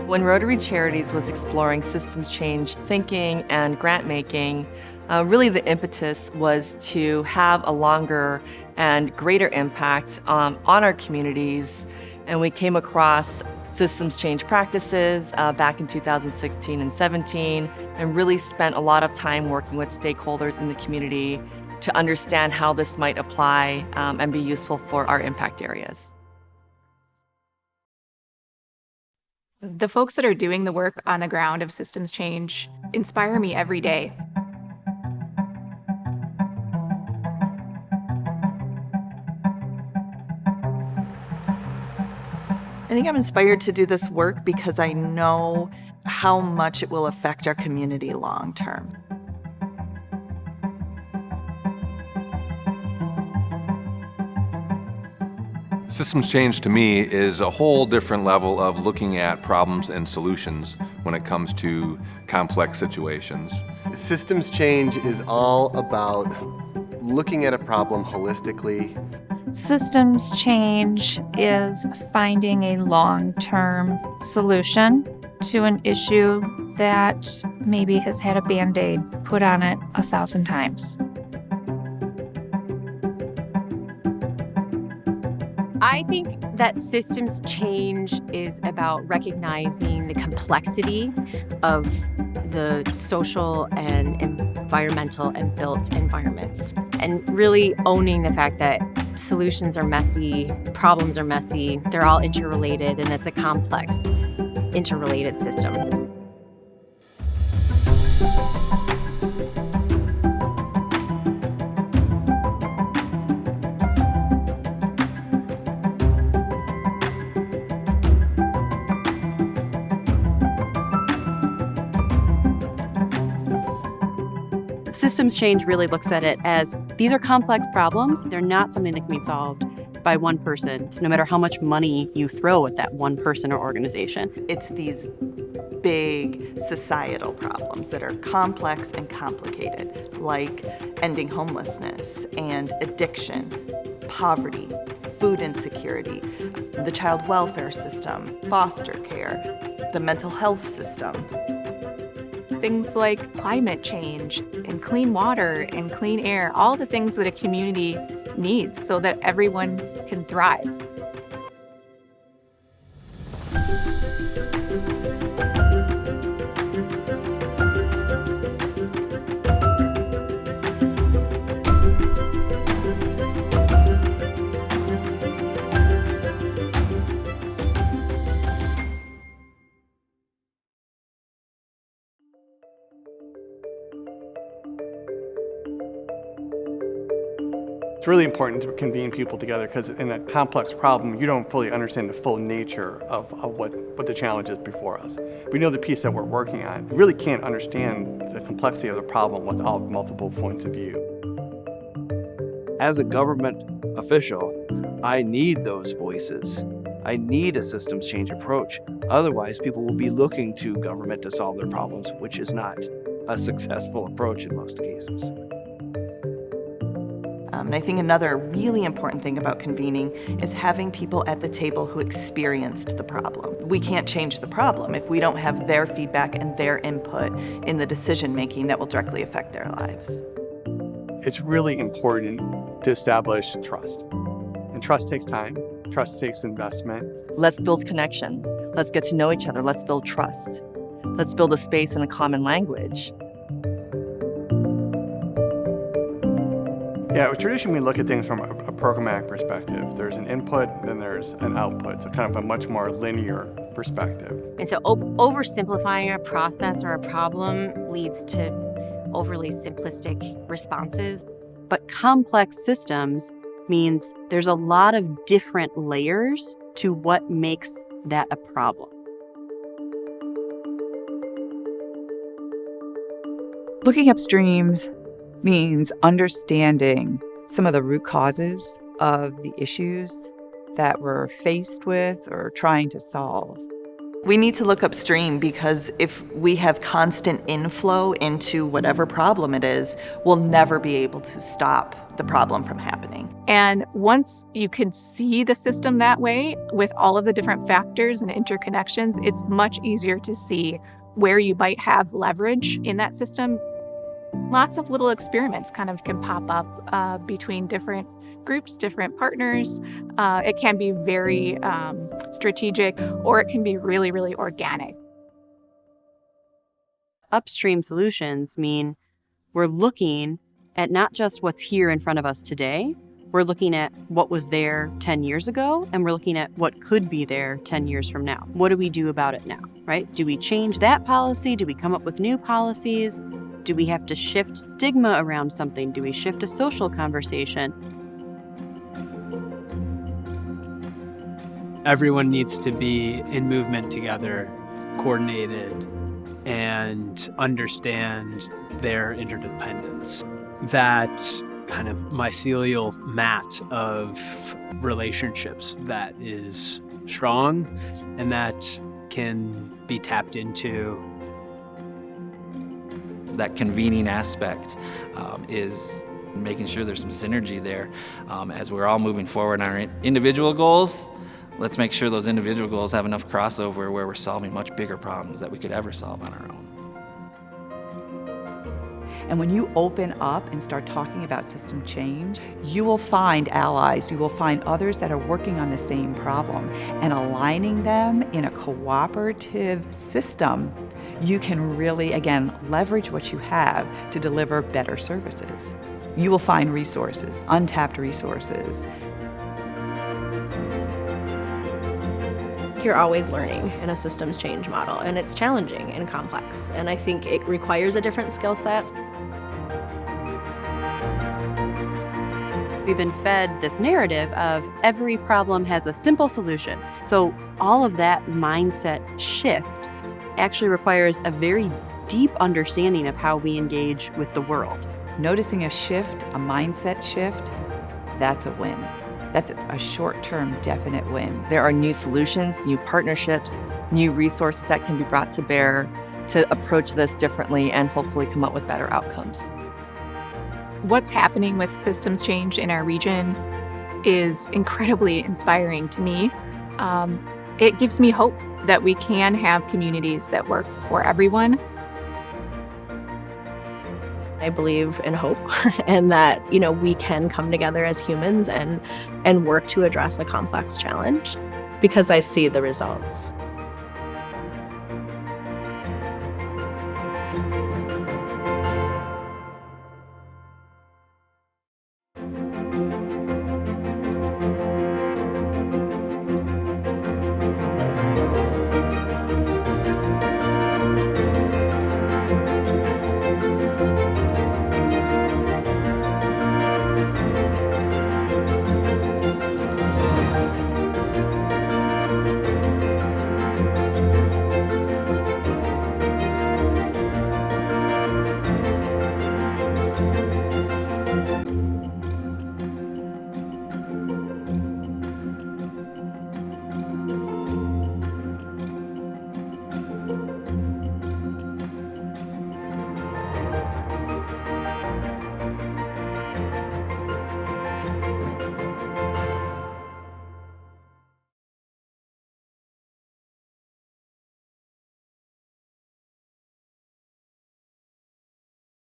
When Rotary Charities was exploring systems change thinking and grant making, really the impetus was to have a longer and greater impact on our communities. And we came across systems change practices back in 2016 and 17, and really spent a lot of time working with stakeholders in the community to understand how this might apply and be useful for our impact areas. The folks that are doing the work on the ground of systems change inspire me every day. I think I'm inspired to do this work because I know how much it will affect our community long term. Systems change to me is a whole different level of looking at problems and solutions when it comes to complex situations. Systems change is all about looking at a problem holistically. Systems change is finding a long-term solution to an issue that maybe has had a Band-Aid put on it 1,000 times. I think that systems change is about recognizing the complexity of the social and environmental and built environments, and really owning the fact that solutions are messy, problems are messy, they're all interrelated, and it's a complex, interrelated system. Systems change really looks at it as these are complex problems. They're not something that can be solved by one person, so no matter how much money you throw at that one person or organization. It's these big societal problems that are complex and complicated, like ending homelessness and addiction, poverty, food insecurity, the child welfare system, foster care, the mental health system. Things like climate change and clean water and clean air, all the things that a community needs so that everyone can thrive. It's really important to convene people together because in a complex problem, you don't fully understand the full nature of what the challenge is before us. We know the piece that we're working on. We really can't understand the complexity of the problem without multiple points of view. As a government official, I need those voices. I need a systems change approach. Otherwise, people will be looking to government to solve their problems, which is not a successful approach in most cases. And I think another really important thing about convening is having people at the table who experienced the problem. We can't change the problem if we don't have their feedback and their input in the decision making that will directly affect their lives. It's really important to establish trust. And trust takes time. Trust takes investment. Let's build connection. Let's get to know each other. Let's build trust. Let's build a space and a common language. Yeah, traditionally we look at things from a programmatic perspective. There's an input, then there's an output, so kind of a much more linear perspective. And so oversimplifying a process or a problem leads to overly simplistic responses. But complex systems means there's a lot of different layers to what makes that a problem. Looking upstream means understanding some of the root causes of the issues that we're faced with or trying to solve. We need to look upstream because if we have constant inflow into whatever problem it is, we'll never be able to stop the problem from happening. And once you can see the system that way, with all of the different factors and interconnections, it's much easier to see where you might have leverage in that system. Lots of little experiments kind of can pop up between different groups, different partners. It can be very strategic, or it can be really, really organic. Upstream solutions mean we're looking at not just what's here in front of us today, we're looking at what was there 10 years ago, and we're looking at what could be there 10 years from now. What do we do about it now, right? Do we change that policy? Do we come up with new policies? Do we have to shift stigma around something? Do we shift a social conversation? Everyone needs to be in movement together, coordinated, and understand their interdependence. That kind of mycelial mat of relationships that is strong and that can be tapped into. That convening aspect is making sure there's some synergy there. As we're all moving forward on our individual goals, let's make sure those individual goals have enough crossover where we're solving much bigger problems that we could ever solve on our own. And when you open up and start talking about system change, you will find allies, you will find others that are working on the same problem, and aligning them in a cooperative system, you can really, again, leverage what you have to deliver better services. You will find resources, untapped resources. You're always learning in a systems change model, and it's challenging and complex, and I think it requires a different skill set. We've been fed this narrative of every problem has a simple solution. So all of that mindset shift actually requires a very deep understanding of how we engage with the world. Noticing a shift, a mindset shift, that's a win. That's a short-term, definite win. There are new solutions, new partnerships, new resources that can be brought to bear to approach this differently and hopefully come up with better outcomes. What's happening with systems change in our region is incredibly inspiring to me. It gives me hope that we can have communities that work for everyone. I believe in hope and that, we can come together as humans and work to address a complex challenge because I see the results.